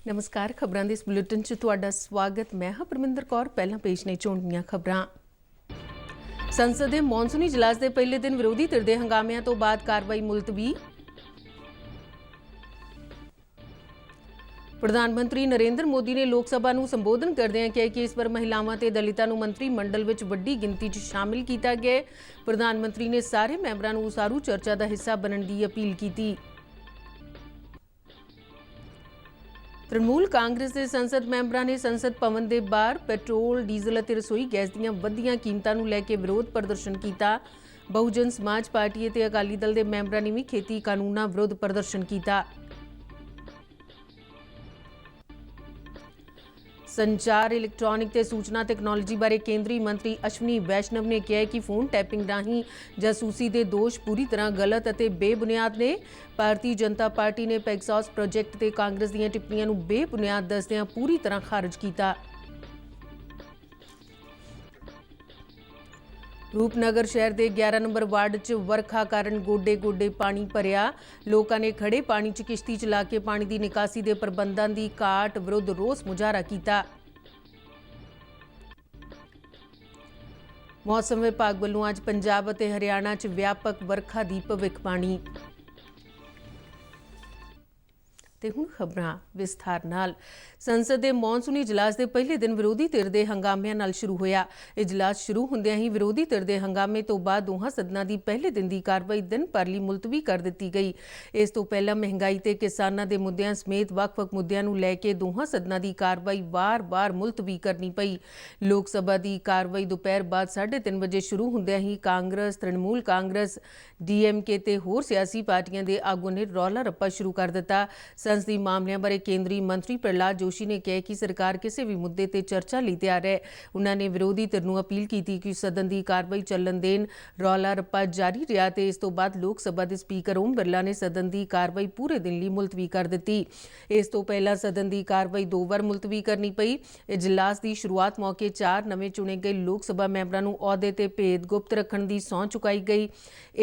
नमस्कार खबरां दे इस बुलेटिन च तुहाडा स्वागत। मैं हां परमिंदर कौर। पहला पेश ने चोण दीआं खबरां। संसद दे मॉनसूनी इजलास दे पहले दिन विरोधी धिर दे हंगामिਆਂ ਤੋਂ ਬਾਅਦ कार्रवाई मुलतवी। प्रधानमंत्री नरेंद्र मोदी ने लोक सभा ਨੂੰ ਸੰਬੋਧਨ ਕਰਦਿਆਂ ਕਿਹਾ ਕਿ ਇਸ ਵਾਰ ਮਹਿਲਾਵਾਂ ਤੇ ਦਲਿਤਾਂ ਨੂੰ ਮੰਤਰੀ ਮੰਡਲ ਵਿੱਚ ਵੱਡੀ ਗਿਣਤੀ 'ਚ ਸ਼ਾਮਿਲ ਕੀਤਾ ਗਿਆ। ਪ੍ਰਧਾਨ ਮੰਤਰੀ ਨੇ ਸਾਰੇ ਮੈਂਬਰਾਂ ਨੂੰ ਉਸਾਰੂ ਚਰਚਾ ਦਾ ਹਿੱਸਾ ਬਣਨ ਦੀ ਅਪੀਲ ਕੀਤੀ। तृणमूल कांग्रेस के संसद मैंबरां ने संसद भवन के बाहर पेट्रोल डीजल और रसोई गैस दीआं वधियां कीमतां नूं लैके विरोध प्रदर्शन किया। बहुजन समाज पार्टी ते अकाली दल के मैंबरां ने भी खेती कानूनां विरोध प्रदर्शन किया। संचार इलैक्ट्रॉनिक ते सूचना तकनोलॉजी बारे केंद्रीय मंत्री अश्विनी वैष्णव ने कहा कि फोन टैपिंग राही जासूसी के दोष पूरी तरह गलत और बेबुनियाद ने। भारतीय जनता पार्टी ने पैगसॉस प्रोजेक्ट ते कांग्रेस दीआं टिप्पणियां नूं बेबुनियाद दसदिआं पूरी तरह खारिज किया। रूपनगर शहर के 11 नंबर वार्ड च वरखा कारण गोडे गोडे पानी भरिया। लोगों ने खड़े पानी च किश्ती चला के पानी की निकासी के प्रबंधों की घाट विरुद्ध रोस मुजाहरा किया। मौसम विभाग वालों अज पंजाब और हरियाणा च व्यापक वरखा की भविष्यवाणी। ते हुण खबरां विस्तार नाल। संसद के मॉनसूनी इजलास के पहले दिन विरोधी धिर के हंगामिਆਂ नाल शुरू होया। इजलास शुरू ਹੁੰਦਿਆਂ ही विरोधी धिर के हंगामे तो बाद दोहां सदनां की पहले दिन की कार्रवाई दिन भर लई मुलतवी कर दी गई। इस तो पहला महंगाई ते किसानां के मुद्दिਆਂ समेत ਵੱਖ-ਵੱਖ मुद्दिਆਂ ਨੂੰ ਲੈ के दोहां सदनां की कार्रवाई बार-बार मुलतवी करनी पई। लोक सभा की कार्रवाई दोपहर बाद 3:30 बजे शुरू ਹੁੰਦਿਆਂ ही कांग्रेस, तृणमूल कांग्रेस, DMK ते होर सियासी पार्टियां के आगुआं ने रौला रप्पा शुरू कर दिता। संसदीय मामलों बारे केंद्रीय मंत्री प्रहलाद जोशी ने कहा कि सरकार किसी भी मुद्दे ते चर्चा लई तैयार है। उन्होंने विरोधी धिर नूं अपील की कि सदन की कार्रवाई चलन देन। रौला रप्पा जारी रहा ते इस तो बाद लोक सभा के स्पीकर ओम बिरला ने सदन की कार्रवाई पूरे दिन लई मुलतवी कर दी। इस तो पहला सदन की कार्रवाई 2 बार मुलतवी करनी पई। इजलास की शुरुआत मौके 4 नवे चुने गए लोक सभा मैंबरां नूं अहुदे ते भेद गुप्त रखण की सौं चुकाई गई।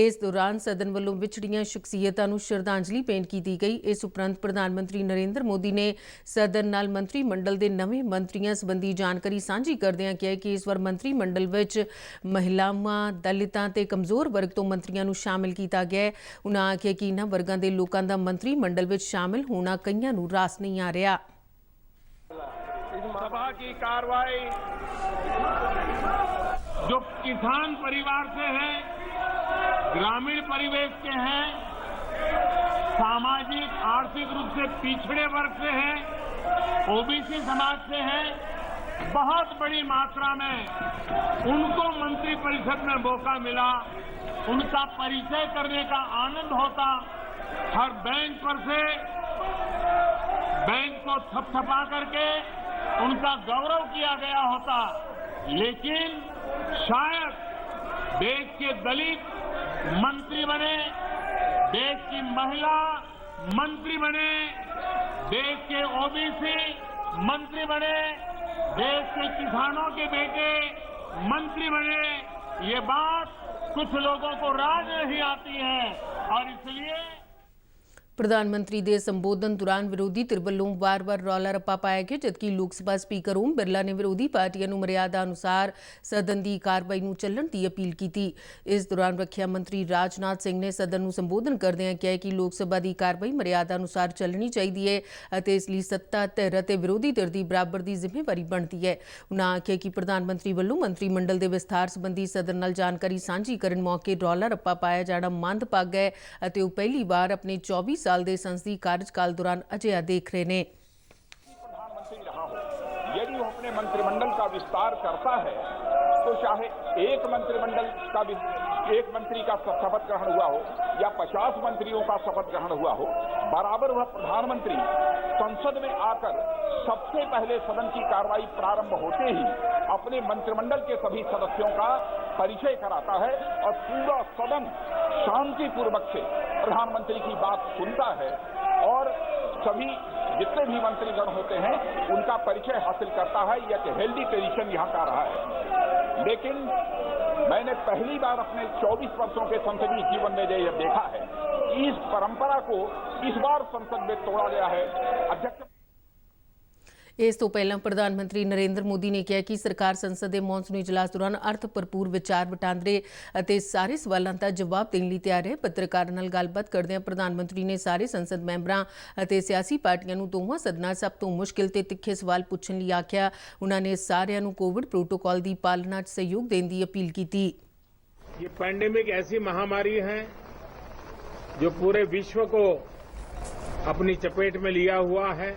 इस दौरान सदन वालों विछड़ियां शख्सियतां नूं श्रद्धांजलि भेंट की गई। इस उपरंत प्रधानमंत्री नरेंद्र मोदी ने सदन नाल मंत्री मंडल के नवे मंत्रियों संबंधी जानकारी सांझी करदिआं कहा कि इस बार मंत्री मंडल विच महिलावां, दलितां ते कमजोर वर्ग तो मंत्रियों नूं शामिल किया गया है। उन्होंने आख्या कि इन्हां वर्गां दे लोकां दा मंत्री मंडल विच शामिल होना कईयां नूं रास नहीं आ रहा। सभा की कार्रवाई जो किसान परिवार से है, ग्रामीण परिवेश के हैं, सामाजिक आर्थिक रूप से पिछड़े वर्ग से है, ओबीसी समाज से है, बहुत बड़ी मात्रा में उनको मंत्री परिषद में मौका मिला, उनका परिचय करने का आनंद होता। हर बैंक पर से बैंक को थपथपा करके उनका गौरव किया गया होता। लेकिन शायद देश के दलित मंत्री बने, देश की महिला मंत्री बने, देश के ओबीसी मंत्री बने, देश के किसानों के बेटे मंत्री बने, ये बात कुछ लोगों को राज नहीं आती है और इसलिए प्रधानमंत्री के संबोधन दौरान विरोधी धिर वालों वार-वार रौला रप्पा पाया गया, जबकि लोक सभा स्पीकर ओम बिरला ने विरोधी पार्टियों को मर्यादा अनुसार सदन की कार्रवाई में चलन की अपील की। इस दौरान रखिया मंत्री राजनाथ सिंह ने सदन में संबोधन करदे कहा कि लोक सभा की कार्रवाई मर्यादा अनुसार चलनी चाहिए है। इसलिए सत्ता धिर और विरोधी धिर की बराबर की जिम्मेवारी बनती है। उन्होंने आख्या कि प्रधानमंत्री वालों मंत्री मंडल के विस्तार संबंधी सदन नाल जानकारी सांझी करन मौके रौला रप्पा पाया जाना मंदभागा है और वह पहली बार अपने 24 साल के संसदीय कार्यकाल दौरान अजिहा देख रहे हैं। प्रधानमंत्री रहा हो, यदि वो अपने मंत्रिमंडल का विस्तार करता है तो चाहे एक मंत्री का शपथ ग्रहण हुआ हो या 50 मंत्रियों का शपथ ग्रहण हुआ हो, बराबर वह प्रधानमंत्री संसद में आकर सबसे पहले सदन की कार्रवाई प्रारंभ होते ही अपने मंत्रिमंडल के सभी सदस्यों का परिचय कराता है और पूरा सदन शांतिपूर्वक से प्रधानमंत्री की बात सुनता है और सभी जितने भी मंत्रीगण होते हैं उनका परिचय हासिल करता है। यह एक हेल्दी ट्रेडिशन यहाँ का रहा है। लेकिन मैंने पहली बार अपने 24 वर्षों के संसदीय जीवन में यह देखा है कि इस परंपरा को इस बार संसद में तोड़ा गया है। अध्यक्ष ਇਸ ਤੋਂ ਪਹਿਲਾਂ ਪ੍ਰਧਾਨ ਮੰਤਰੀ ਨਰਿੰਦਰ ਮੋਦੀ ਨੇ ਕਿਹਾ ਕਿ ਸਰਕਾਰ ਸੰਸਦ ਦੇ ਮੌਨਸੂਨੀ ਇਜਲਾਸ ਦੌਰਾਨ ਅਰਥ ਭਰਪੂਰ ਵਿਚਾਰ ਵਟਾਂਦਰੇ ਅਤੇ ਸਾਰੇ ਸਵਾਲਾਂ ਦਾ ਜਵਾਬ ਦੇਣ ਲਈ ਤਿਆਰ ਹੈ। ਪੱਤਰਕਾਰਾਂ ਨਾਲ ਗੱਲਬਾਤ ਕਰਦਿਆਂ ਪ੍ਰਧਾਨ ਮੰਤਰੀ ਨੇ ਸਾਰੇ ਸੰਸਦ ਮੈਂਬਰਾਂ ਅਤੇ ਸਿਆਸੀ ਪਾਰਟੀਆਂ ਨੂੰ ਦੋਵਾਂ ਸਦਨਾਂ ਸਭ ਤੋਂ ਮੁਸ਼ਕਿਲ ਤੇ ਤਿੱਖੇ ਸਵਾਲ ਪੁੱਛਣ ਲਈ ਆਖਿਆ। ਉਹਨਾਂ ਨੇ ਸਾਰਿਆਂ ਨੂੰ ਕੋਵਿਡ प्रोटोकॉल की पालना च सहयोग देने की अपील की। ये पैंडेमिक ऐसी महामारी है जो पूरे विश्व को अपनी चपेट में लिया हुआ है,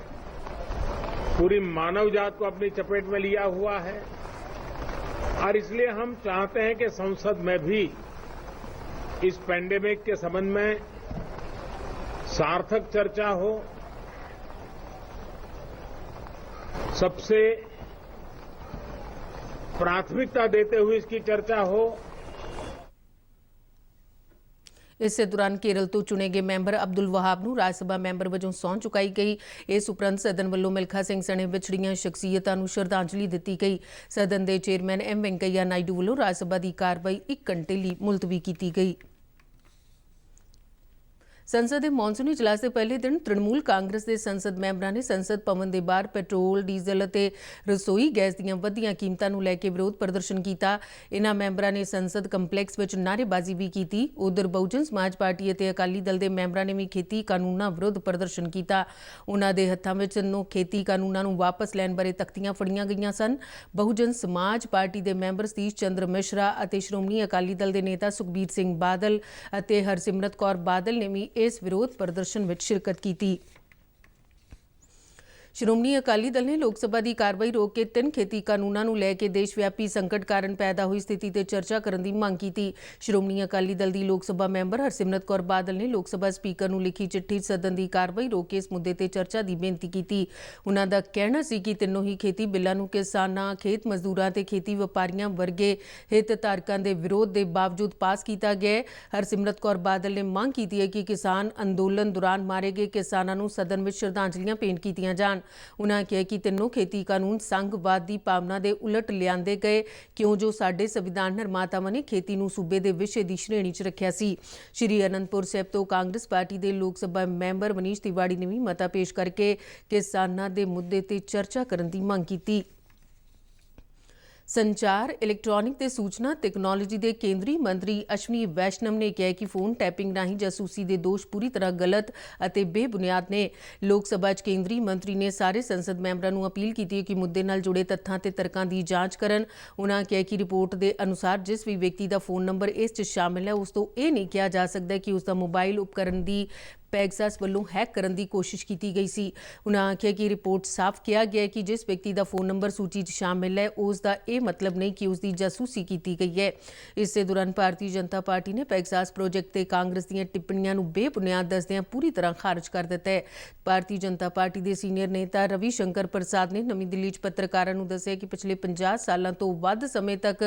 पूरी मानव जात को अपनी चपेट में लिया हुआ है और इसलिए हम चाहते हैं कि संसद में भी इस पैंडेमिक के संबंध में सार्थक चर्चा हो, सबसे प्राथमिकता देते हुए इसकी चर्चा हो। इस दौरान केरल तो चुने गए मैंबर अब्दुल वहाब नूं राज सभा मैंबर वजों सौं चुकाई गई। इस उपरंत सदन वल्लों मिल्खा सिंह सने विछड़ियां शख्सियतां नूं श्रद्धांजलि दित्ती गई। सदन के चेयरमैन एम वेंकैया नायडू वल्लों राज सभा की कार्रवाई 1 घंटे लई मुलतवी की गई। संसद के मॉनसूनी इजलास के पहले दिन तृणमूल कांग्रेस के संसद मैंबरों ने संसद भवन के बाहर पेट्रोल डीजल और रसोई गैस दी वधियां कीमतां नूं लैके विरोध प्रदर्शन किया। इन्हां मैंबरों ने संसद कंपलैक्स विच नारेबाजी भी की। उधर बहुजन समाज पार्टी और अकाली दल के मैंबरों ने भी खेती कानूनों विरुद्ध प्रदर्शन किया। उन्हां दे हत्थां विच खेती कानूनों नूं वापस लैण बारे तख्तियां फड़ियां गईयां सन। बहुजन समाज पार्टी के मैंबर सतीश चंद्र मिश्रा और श्रोमणी अकाली दल के नेता सुखबीर सिंह बादल और हरसिमरत कौर बादल ने भी इस विरोध प्रदर्शन में शिरकत की। श्रोमणी अकाली दल ने लोक सभा की कार्रवाई रोक के 3 खेती कानूनों को लैके देशव्यापी संकट कारण पैदा हुई स्थिति पर चर्चा करने की मांग की। श्रोमणी अकाली दल की लोक सभा मैंबर हरसिमरत कौर बादल ने लोक सभा स्पीकर को लिखी चिट्ठी सदन की कार्रवाई रोक के इस मुद्दे पर चर्चा की बेनती की। उन्होंने कहना सी कि तीनों ही खेती बिलों को किसानों, खेत मजदूरों ते खेती व्यापारियों वर्गे हितधारकों के विरोध के बावजूद पास किया गया है। हरसिमरत कौर बादल ने मांग की है कि किसान अंदोलन दौरान मारे गए किसानों को सदन में श्रद्धांजलियां भेंट कीतियां जाण। उन्होंने कहा कि तीनों खेती कानून संघवाद की भावना के उलट लियाते गए क्यों जो साडे संविधान निर्मातावां ने खेती नूं सूबे के विषय की श्रेणी च रखिया सी। श्री अनंदपुर साहिब तो कांग्रेस पार्टी के लोक सभा मैंबर मनीष तिवाड़ी ने भी मता पेश करके किसानों के मुद्दे ते चर्चा करने की मांग की। संचार इलैक्ट्रॉनिक ते सूचना तकनोलॉजी के केंद्रीय मंत्री अश्विनी वैष्णव ने कहा कि फोन टैपिंग राही जासूसी के दोष पूरी तरह गलत और बेबुनियाद ने। लोक सभा केंद्रीय मंत्री ने सारे संसद मैंबरों को अपील की कि मुद्दे नाल जुड़े तत्थां ते तर्कां की जांच करन। उन्होंने कहा कि रिपोर्ट के अनुसार जिस भी व्यक्ति का फोन नंबर इस च शामिल है उस तो यह नहीं कहा जा सकता कि उसका मोबाइल उपकरण की पैगसास वालों हैक करने की कोशिश की गई सी। उन्होंने आख्या कि रिपोर्ट साफ किया गया है कि जिस व्यक्ति का फोन नंबर सूची शामिल है उसका यह मतलब नहीं कि उसकी जासूसी की गई है। इस दौरान भारतीय जनता पार्टी ने पैगसास प्रोजेक्ट से कांग्रेस दी टिप्पणियां नूं बेबुनियाद दसदियां पूरी तरह खारिज कर दिता है। भारतीय जनता पार्टी के सीनियर नेता रवि शंकर प्रसाद ने नवी दिल्ली पत्रकारों को दस्सिया कि पिछले 50 सालों तो वध समय तक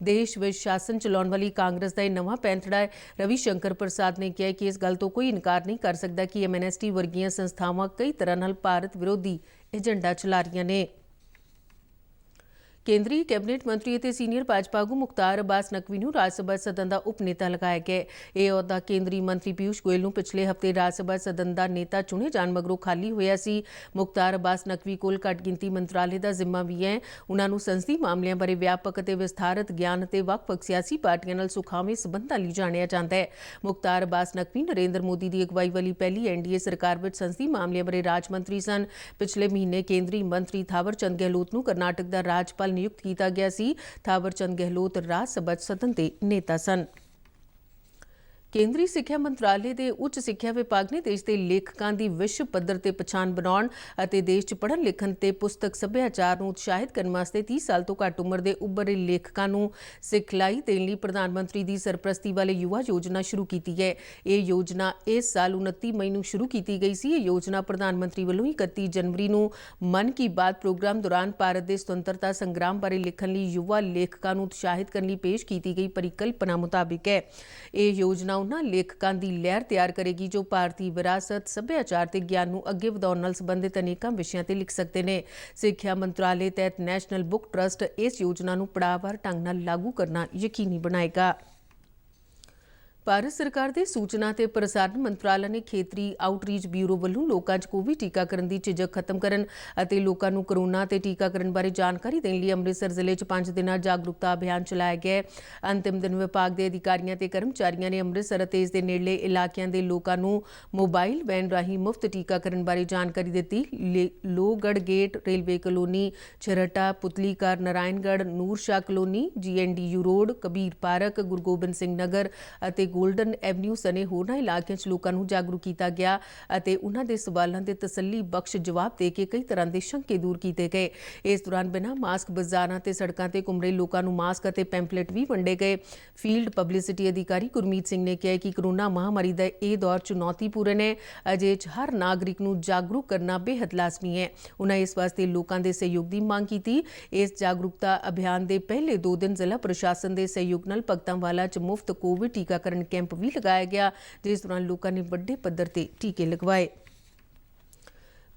देश में शासन चलाने वाली कांग्रेस का यह नवां पैंतड़ा है। रवि शंकर प्रसाद ने कहा कि इस गल तो कोई इनकार नहीं कर सकता कि एमएनएसटी वर्गियां संस्थावां कई तरह नाल भारत विरोधी एजेंडा चला रही ने। केंद्रीय कैबिनेट मंत्री और सीनियर भाजपा आगू मुख्तार अब्बास नकवी नूं राज सभा सदन का उप नेता लगाया गया। यह अहुदा केंद्रीय मंत्री पीयूष गोयल नूं पिछले हफ्ते राज सभा सदन का नेता चुने जाण मगरों खाली होया सी। मुख्तार अब्बास नकवी कोल घट गिनती मंत्रालय का जिम्मा भी है। उन्होंने संसदीय मामलों बारे व्यापक और विस्तारत ज्ञान और वख-वख सियासी पार्टियों नाल सुखावे संबंधां लई जाणिया जांदा है। मुख्तार अब्बास नकवी नरेंद्र मोदी की अगवाई वाली पहली एनडीए सरकार में संसदीय मामलों बारे राज मंत्री सन। पिछले महीने केंद्रीय मंत्री थावर चंद गहलोत नूं कर्नाटक का राज्यपाल नियुक्त किया गया सी। थावर चंद गहलोत राज सभा सदन के नेता सन। केंद्रीय सिक्ख्या मंत्रालय के उच्च सिक्ख्या विभाग ने देश के लेखकों की विश्व पद्धर ते पछाण बनाउण अते देश च पढ़न लिखण ते पुस्तक सभ्याचार नूं उत्साहित करने वास्ते 30 साल तो घੱਟ उम्र के उभरे लेखकों नूं सिखलाई देण लई प्रधानमंत्री की सरपरस्ती वाले युवा योजना शुरू की है। ये योजना इस साल 29 मई नूं शुरू की गई सी। ये योजना प्रधानमंत्री वालों 31 जनवरी नूं मन की बात प्रोग्राम दौरान भारत के सुतंत्रता संग्राम बारे लिखण लई युवा लेखकों नूं उत्साहित करने लई पेश की गई परिकल्पना मुताबिक है। ये योजना उन्हां लेखकों की लहर तैयार करेगी जो भारतीय विरासत सभ्याचार ते ज्ञान नूं अगे वधाउण नाल संबंधित अनेकां विषयां ते लिख सकते हैं। सिक्ख्या मंत्रालय तहत नैशनल बुक ट्रस्ट इस योजना नूं पड़ाववार ढंग नाल लागू करना यकीनी बनाएगा। ਭਾਰਤ ਸਰਕਾਰ ਦੇ ਸੂਚਨਾ ਤੇ ਪ੍ਰਸਾਰਣ ਮੰਤਰਾਲਾ ਨੇ ਖੇਤਰੀ ਆਊਟਰੀਚ ਬਿਊਰੋ ਵੱਲੋਂ ਲੋਕਾਂ 'ਚ ਕੋਵਿਡ ਟੀਕਾਕਰਨ ਦੀ ਝਿਜਕ ਖਤਮ ਕਰਨ ਅਤੇ ਲੋਕਾਂ ਨੂੰ ਕਰੋਨਾ ਤੇ ਟੀਕਾਕਰਨ ਬਾਰੇ ਜਾਣਕਾਰੀ ਦੇਣ ਲਈ ਅੰਮ੍ਰਿਤਸਰ ਜ਼ਿਲ੍ਹੇ 'ਚ 5 ਦਿਨਾਂ ਜਾਗਰੂਕਤਾ ਅਭਿਆਨ ਚਲਾਇਆ ਗਿਆ ਹੈ। ਅੰਤਿਮ ਦਿਨ ਵਿਭਾਗ ਦੇ ਅਧਿਕਾਰੀਆਂ ਤੇ ਕਰਮਚਾਰੀਆਂ ਨੇ ਅੰਮ੍ਰਿਤਸਰ ਅਤੇ ਇਸ ਦੇ ਨੇੜਲੇ ਇਲਾਕਿਆਂ ਦੇ ਲੋਕਾਂ ਨੂੰ ਮੋਬਾਈਲ ਵੈਨ ਰਾਹੀਂ ਮੁਫਤ ਟੀਕਾਕਰਨ ਬਾਰੇ ਜਾਣਕਾਰੀ ਦਿੱਤੀ। Lohgarh gate, railway colony, Chheharta, Putlighar, Narayangarh, Noor Shah colony, GNDU road, Kabir park, Guru Gobind Singh Nagar ਅਤੇ ਗੋਲਡਨ ਐਵਨਿਊ ਸਣੇ ਹੋਰਨਾਂ ਇਲਾਕਿਆਂ 'ਚ ਲੋਕਾਂ ਨੂੰ ਜਾਗਰੂਕ ਕੀਤਾ ਗਿਆ ਅਤੇ ਉਹਨਾਂ ਦੇ ਸਵਾਲਾਂ ਦੇ ਤਸੱਲੀ ਬਖਸ਼ ਜਵਾਬ ਦੇ ਕੇ ਕਈ ਤਰ੍ਹਾਂ ਦੇ ਸ਼ੰਕੇ ਦੂਰ ਕੀਤੇ ਗਏ। ਇਸ ਦੌਰਾਨ ਬਿਨਾਂ ਮਾਸਕ ਬਾਜ਼ਾਰਾਂ ਤੇ ਸੜਕਾਂ ਤੇ ਘੁੰਮ ਰਹੇ ਲੋਕਾਂ ਨੂੰ ਮਾਸਕ ਅਤੇ ਪੈਂਪਲੇਟ ਵੀ ਵੰਡੇ ਗਏ। ਫੀਲਡ ਪਬਲਿਸਿਟੀ ਅਧਿਕਾਰੀ ਗੁਰਮੀਤ ਸਿੰਘ ਨੇ ਕਿਹਾ ਕਿ ਕੋਰੋਨਾ ਮਹਾਮਾਰੀ ਦਾ ਇਹ ਦੌਰ ਚੁਣੌਤੀਪੂਰਨ ਹੈ। ਅਜੇ 'ਚ ਹਰ ਨਾਗਰਿਕ ਨੂੰ ਜਾਗਰੂਕ ਕਰਨਾ ਬੇਹੱਦ ਲਾਜ਼ਮੀ ਹੈ। ਉਹਨਾਂ ਇਸ ਵਾਸਤੇ ਲੋਕਾਂ ਦੇ ਸਹਿਯੋਗ ਦੀ ਮੰਗ ਕੀਤੀ। ਇਸ ਜਾਗਰੂਕਤਾ ਅਭਿਆਨ ਦੇ ਪਹਿਲੇ 2 ਦਿਨ ਜ਼ਿਲ੍ਹਾ ਪ੍ਰਸ਼ਾਸਨ ਦੇ ਸਹਿਯੋਗ ਨਾਲ ਭਗਤਾਂਵਾਲਾ 'ਚ ਮੁਫਤ ਕੋਵਿਡ ਟੀਕਾਕਰਨ ਕੈਂਪ ਵੀ ਲਗਾਇਆ ਗਿਆ, ਜਿਸ ਦੌਰਾਨ ਲੋਕਾਂ ਨੇ ਵੱਡੇ ਪੱਧਰ ਤੇ ਟੀਕੇ ਲਗਵਾਏ।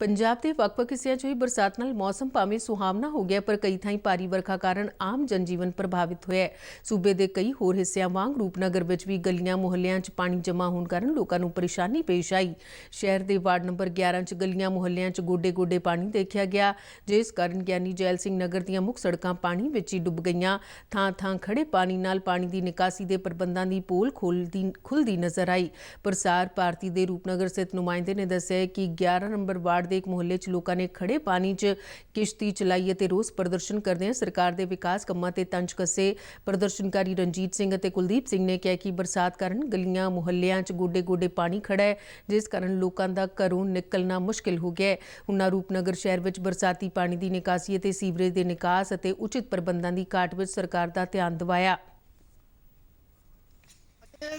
ਪੰਜਾਬ ਦੇ ਵੱਖ-ਵੱਖ ਹਿੱਸਿਆਂ 'ਚ ਹੋਈ ਬਰਸਾਤ ਨਾਲ ਮੌਸਮ ਭਾਵੇਂ ਸੁਹਾਵਣਾ ਹੋ ਗਿਆ, ਪਰ ਕਈ ਥਾਈਂ ਭਾਰੀ ਵਰਖਾ ਕਾਰਨ ਆਮ ਜਨਜੀਵਨ ਪ੍ਰਭਾਵਿਤ ਹੋਇਆ ਹੈ। ਸੂਬੇ ਦੇ ਕਈ ਹੋਰ ਹਿੱਸਿਆਂ ਵਾਂਗ ਰੂਪਨਗਰ ਵਿੱਚ ਵੀ ਗਲੀਆਂ ਮੁਹੱਲਿਆਂ 'ਚ ਪਾਣੀ ਜਮ੍ਹਾਂ ਹੋਣ ਕਾਰਨ ਲੋਕਾਂ ਨੂੰ ਪਰੇਸ਼ਾਨੀ ਪੇਸ਼ ਆਈ। ਸ਼ਹਿਰ ਦੇ ਵਾਰਡ ਨੰਬਰ 11 'ਚ ਗਲੀਆਂ ਮੁਹੱਲਿਆਂ 'ਚ ਗੋਡੇ-ਗੋਡੇ ਪਾਣੀ ਦੇਖਿਆ ਗਿਆ, ਜਿਸ ਕਾਰਨ ਗਿਆਨੀ ਜੈਲ ਸਿੰਘ ਨਗਰ ਦੀਆਂ ਮੁੱਖ ਸੜਕਾਂ ਪਾਣੀ ਵਿੱਚ ਹੀ ਡੁੱਬ ਗਈਆਂ। ਥਾਂ-ਥਾਂ ਖੜੇ ਪਾਣੀ ਨਾਲ ਪਾਣੀ ਦੀ ਨਿਕਾਸੀ ਦੇ ਪ੍ਰਬੰਧਾਂ ਦੀ ਪੋਲ ਖੁੱਲ੍ਹਦੀ ਨਜ਼ਰ ਆਈ। ਪ੍ਰਸਾਰ ਭਾਰਤੀ ਦੇ ਰੂਪਨਗਰ ਸਥਿਤ ਨੁਮਾਇੰਦੇ ਨੇ ਦੱਸਿਆ ਕਿ 11 ਨੰਬਰ ਵਾਰਡ ਦੇ ਇੱਕ ਮੁਹੱਲੇ 'ਚ ਲੋਕਾਂ ਨੇ ਖੜੇ ਪਾਣੀ 'ਚ ਕਿਸ਼ਤੀ ਚਲਾਈ ਅਤੇ ਰੋਸ ਪ੍ਰਦਰਸ਼ਨ ਕਰਦਿਆਂ ਸਰਕਾਰ ਦੇ ਵਿਕਾਸ ਕੰਮਾਂ ਤੇ ਤੰਜ ਕੱਸੇ। ਪ੍ਰਦਰਸ਼ਨਕਾਰੀ ਰਣਜੀਤ ਸਿੰਘ ਅਤੇ ਕੁਲਦੀਪ ਸਿੰਘ ਨੇ ਕਿਹਾ ਕਿ ਬਰਸਾਤ ਕਾਰਨ ਗਲੀਆਂ ਮੁਹੱਲਿਆਂ 'ਚ ਗੋਡੇ-ਗੋਡੇ ਪਾਣੀ ਖੜਾ ਹੈ, ਜਿਸ ਕਾਰਨ ਲੋਕਾਂ ਦਾ ਘਰੋਂ ਨਿਕਲਣਾ ਮੁਸ਼ਕਿਲ ਹੋ ਗਿਆ ਹੈ। ਉਹਨਾਂ ਰੂਪਨਗਰ ਸ਼ਹਿਰ ਵਿੱਚ ਬਰਸਾਤੀ ਪਾਣੀ ਦੀ ਨਿਕਾਸੀ ਅਤੇ ਸੀਵਰੇਜ ਦੇ ਨਿਕਾਸ ਅਤੇ ਉਚਿਤ ਪ੍ਰਬੰਧਾਂ ਦੀ ਘਾਟ ਵਿੱਚ ਸਰਕਾਰ ਦਾ ਧਿਆਨ ਦਿਵਾਇਆ।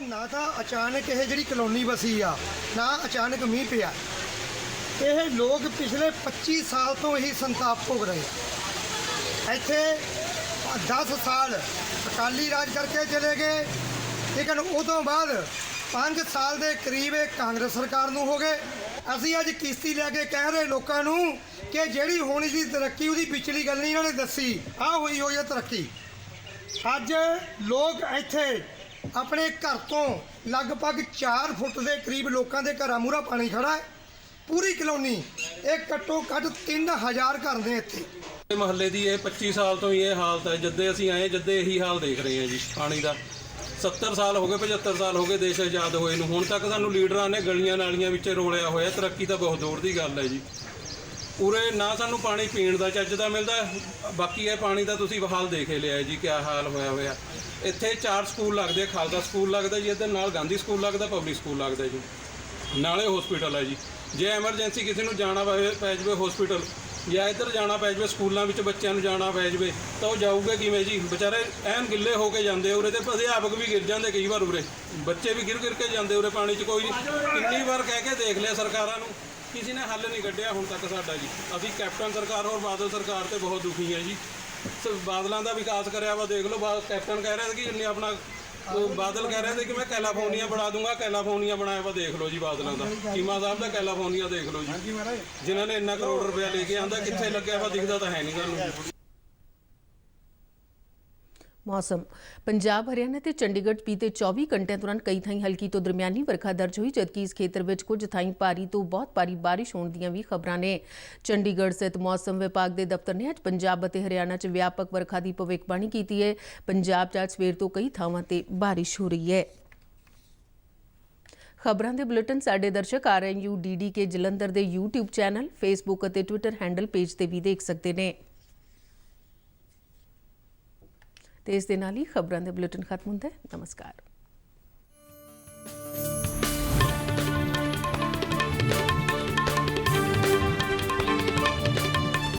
ਨਾ ਤਾਂ ਅਚਾਨਕ ਇਹ ਜਿਹੜੀ ਕਲੋਨੀ ਵਸੀ ਆ, ਨਾ ਅਚਾਨਕ ਮੀਂਹ ਪਿਆ। ਇਹ ਲੋਕ ਪਿਛਲੇ 25 ਸਾਲ ਤੋਂ ਹੀ ਸੰਤਾਪ ਭੋਗ ਰਹੇ ਆ। ਇੱਥੇ 10 ਸਾਲ ਅਕਾਲੀ ਰਾਜ ਕਰਕੇ ਚਲੇ ਗਏ, ਲੇਕਿਨ ਉਹ ਤੋਂ ਬਾਅਦ 5 ਸਾਲ ਦੇ ਕਰੀਬ ਇਹ ਕਾਂਗਰਸ ਸਰਕਾਰ ਨੂੰ ਹੋ ਗਏ। ਅਸੀਂ ਅੱਜ ਕਿਸ਼ਤੀ ਲੈ ਕੇ ਕਹਿ ਰਹੇ ਲੋਕਾਂ ਨੂੰ ਕਿ ਜਿਹੜੀ ਹੋਣੀ ਸੀ ਤਰੱਕੀ ਉਹਦੀ ਪਿਛਲੀ ਗੱਲ ਨਹੀਂ ਇਹਨਾਂ ਨੇ ਦੱਸੀ, ਆਹ ਹੋਈ ਹੈ ਤਰੱਕੀ। ਅੱਜ ਲੋਕ ਇੱਥੇ ਆਪਣੇ ਘਰ ਤੋਂ ਲਗਭਗ 4 ਫੁੱਟ ਦੇ ਕਰੀਬ ਲੋਕਾਂ ਦੇ ਘਰਾਂ ਮੂਹਰਾ ਪਾਣੀ ਖੜਾ ਹੈ। ਪੂਰੀ ਕਲੋਨੀ ਇਹ ਘੱਟੋ ਘੱਟ 3000 ਘਰ ਨੇ ਇੱਥੇ। ਮਹੱਲੇ ਦੀ ਇਹ 25 ਸਾਲ ਤੋਂ ਹੀ ਇਹ ਹਾਲਤ ਹੈ। ਜਦੇ ਅਸੀਂ ਆਏ ਜਦੇ ਇਹੀ ਹਾਲ ਦੇਖ ਰਹੇ ਹਾਂ ਜੀ ਪਾਣੀ ਦਾ। 70 ਸਾਲ ਹੋ ਗਏ, 75 ਸਾਲ ਹੋ ਗਏ ਦੇਸ਼ ਆਜ਼ਾਦ ਹੋਏ ਨੂੰ। ਹੁਣ ਤੱਕ ਸਾਨੂੰ ਲੀਡਰਾਂ ਨੇ ਗਲੀਆਂ ਨਾਲੀਆਂ ਵਿੱਚ ਰੋਲਿਆ ਹੋਇਆ। ਤਰੱਕੀ ਤਾਂ ਬਹੁਤ ਦੂਰ ਦੀ ਗੱਲ ਹੈ ਜੀ। ਉਰੇ ਨਾ ਸਾਨੂੰ ਪਾਣੀ ਪੀਣ ਦਾ ਚੱਜ ਦਾ ਮਿਲਦਾ, ਬਾਕੀ ਇਹ ਪਾਣੀ ਦਾ ਤੁਸੀਂ ਹਾਲ ਦੇਖ ਹੀ ਲਿਆ ਜੀ ਕਿਆ ਹਾਲ ਹੋਇਆ। ਇੱਥੇ 4 ਸਕੂਲ ਲੱਗਦੇ, ਖਾਲਸਾ ਸਕੂਲ ਲੱਗਦਾ ਜੀ, ਇਹਦੇ ਨਾਲ ਗਾਂਧੀ ਸਕੂਲ ਲੱਗਦਾ, ਪਬਲਿਕ ਸਕੂਲ ਲੱਗਦਾ ਜੀ, ਨਾਲੇ ਹਸਪੀਟਲ ਹੈ ਜੀ। ਜੇ ਐਮਰਜੈਂਸੀ ਕਿਸੇ ਨੂੰ ਜਾਣਾ ਪੈ ਜਾਵੇ ਹਸਪੀਟਲ ਜਾਂ ਇੱਧਰ ਜਾਣਾ ਪੈ ਜਾਵੇ, ਸਕੂਲਾਂ ਵਿੱਚ ਬੱਚਿਆਂ ਨੂੰ ਜਾਣਾ ਪੈ ਜਾਵੇ, ਤਾਂ ਉਹ ਜਾਊਗੇ ਕਿਵੇਂ ਜੀ? ਵਿਚਾਰੇ ਐਨ ਗਿੱਲੇ ਹੋ ਕੇ ਜਾਂਦੇ ਉਰੇ, ਤੇ ਅਧਿਆਪਕ ਵੀ ਗਿਰ ਜਾਂਦੇ ਕਈ ਵਾਰ ਉਰੇ, ਬੱਚੇ ਵੀ ਗਿਰ ਕੇ ਜਾਂਦੇ ਉਰੇ ਪਾਣੀ 'ਚ। ਕੋਈ ਕਿੰਨੀ ਵਾਰ ਕਹਿ ਕੇ ਦੇਖ ਲਿਆ ਸਰਕਾਰਾਂ ਨੂੰ, ਕਿਸੇ ਨੇ ਹੱਲ ਨਹੀਂ ਕੱਢਿਆ ਹੁਣ ਤੱਕ ਸਾਡਾ ਜੀ। ਅਸੀਂ ਕੈਪਟਨ ਸਰਕਾਰ ਔਰ ਬਾਦਲ ਸਰਕਾਰ ਤੇ ਬਹੁਤ ਦੁਖੀ ਹਾਂ ਜੀ। ਬਾਦਲਾਂ ਦਾ ਵਿਕਾਸ ਕਰਿਆ ਵਾ ਦੇਖ ਲਓ। ਕੈਪਟਨ ਕਹਿ ਰਿਹਾ ਸੀ ਕਿ ਇੰਨੇ ਆਪਣਾ, ਬਾਦਲ ਕਹਿ ਰਹੇ ਸੀ ਕਿ ਮੈਂ ਕੈਲੀਫੋਰਨੀਆ ਬਣਾ ਦੂੰਗਾ, ਕੈਲੀਫੋਰਨੀਆ ਬਣਾਇਆ ਵਾ ਦੇਖ ਲਓ ਜੀ ਬਾਦਲਾਂ ਦਾ। ਚੀਮਾ ਸਾਹਿਬ ਦਾ ਕੈਲੀਫੋਰਨੀਆ ਦੇਖ ਲਓ ਜੀ, ਜਿਨ੍ਹਾਂ ਨੇ ਇੰਨਾ ਕਰੋੜ ਰੁਪਇਆ ਲੈ ਕੇ ਆਂਦਾ, ਕਿੱਥੇ ਲੱਗਿਆ ਵਾ ਦਿਖਦਾ ਤਾਂ ਹੈ ਨਹੀਂ ਸਾਨੂੰ। ਮੌਸਮ। ਪੰਜਾਬ, ਹਰਿਆਣਾ ਤੇ ਚੰਡੀਗੜ੍ਹ 'ਚ ਬੀਤੇ 24 ਘੰਟਿਆਂ ਦੌਰਾਨ ਕਈ ਥਾਈਂ ਹਲਕੀ ਤੋਂ ਦਰਮਿਆਨੀ ਵਰਖਾ ਦਰਜ ਹੋਈ, ਜਦਕਿ ਇਸ ਖੇਤਰ ਵਿੱਚ ਕੁਝ ਥਾਈਂ ਭਾਰੀ ਤੋਂ ਬਹੁਤ ਭਾਰੀ ਬਾਰਿਸ਼ ਹੋਣ ਦੀਆਂ ਵੀ ਖਬਰਾਂ ਨੇ। ਚੰਡੀਗੜ੍ਹ ਸਥਿਤ ਮੌਸਮ ਵਿਭਾਗ ਦੇ ਦਫ਼ਤਰ ਨੇ ਅੱਜ ਪੰਜਾਬ ਅਤੇ ਹਰਿਆਣਾ 'ਚ ਵਿਆਪਕ ਵਰਖਾ ਦੀ ਭਵਿੱਖਬਾਣੀ ਕੀਤੀ ਹੈ। ਪੰਜਾਬ 'ਚ ਅੱਜ ਸਵੇਰ ਤੋਂ ਕਈ ਥਾਵਾਂ ਤੇ ਬਾਰਿਸ਼ ਹੋ ਰਹੀ ਹੈ। ਖਬਰਾਂ ਦੇ ਬੁਲੇਟਿਨ ਸਾਡੇ ਦਰਸ਼ਕ RNU DDK ਜਲੰਧਰ ਦੇ YouTube ਚੈਨਲ, Facebook ਅਤੇ Twitter ਹੈਂਡਲ ਪੇਜ ਤੇ ਵੀ ਦੇਖ ਸਕਦੇ ਨੇ। ਤੇ ਇਸ ਦੇ ਨਾਲ ਹੀ ਖਬਰਾਂ ਦੇ ਬੁਲੇਟਿਨ ਖਤਮ ਹੁੰਦਾ ਹੈ। ਨਮਸਕਾਰ।